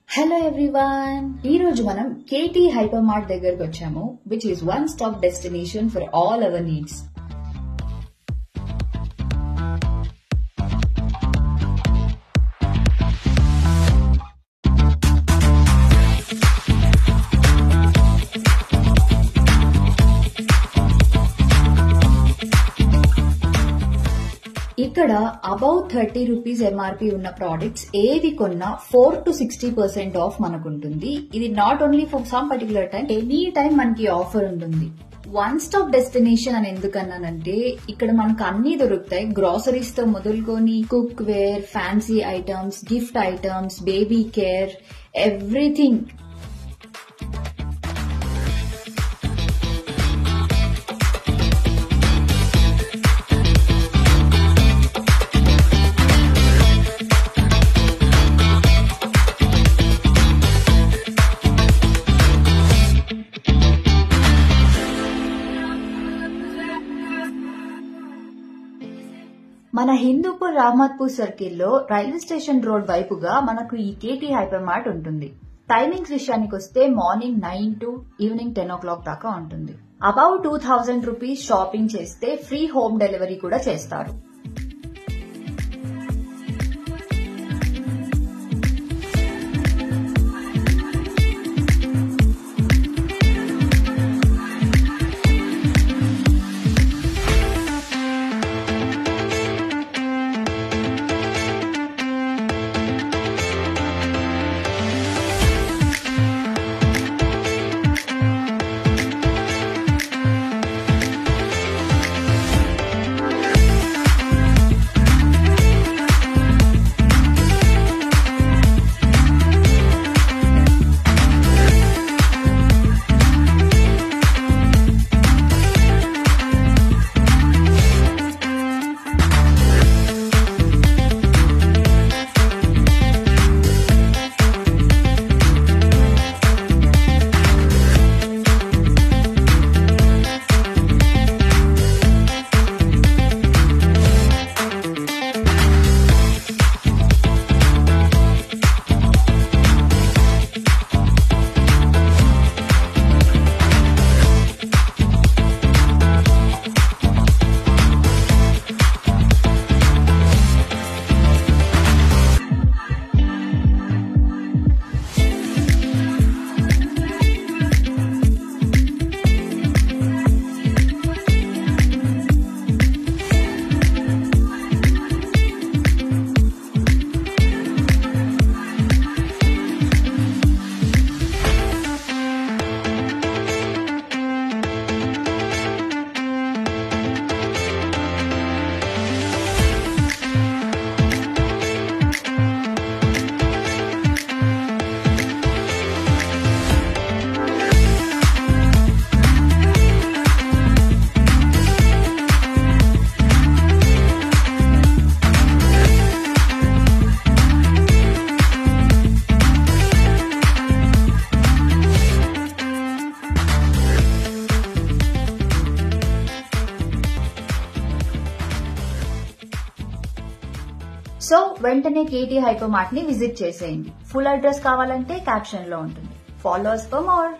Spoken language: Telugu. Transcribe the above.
హలో ఎవ్రీవన్, ఈ రోజు మనం కేటీ హైపర్ మార్ట్ దగ్గరకు వచ్చాము, which is one stop destination for all our needs. ఇక్కడ అబౌట్ 30 రూపీస్ ఎంఆర్పీ ఉన్న ప్రోడక్ట్స్ ఏవి కొన్నా 4 to 60% ఆఫ్ మనకుంటుంది. ఇది not only for some particular time, any time మనకి ఆఫర్ ఉంటుంది. వన్ స్టాప్ డెస్టినేషన్ అని ఎందుకన్నానంటే ఇక్కడ మనకు అన్ని దొరుకుతాయి. గ్రాసరీస్ తో మొదలుకొని cookware, fancy items, gift items, baby care, everything. మన హిందూపూర్ రామత్పూర్ సర్కిల్లో రైల్వే స్టేషన్ రోడ్ వైపుగా మనకు ఈ కేటీ హైపర్ మార్ట్ ఉంటుంది. టైమింగ్స్ విషయానికి వస్తే మార్నింగ్ 9 to ఈవినింగ్ 10 o'clock దాకా ఉంటుంది. అబౌట్ 2000 రూపీస్ షాపింగ్ చేస్తే ఫ్రీ హోమ్ డెలివరీ కూడా చేస్తారు. సో వెంటనే కేటీ హైపర్ మార్ట్ ని విజిట్ చేసేయండి. ఫుల్ అడ్రస్ కావాలంటే క్యాప్షన్ లో ఉంటుంది. Follow us for more.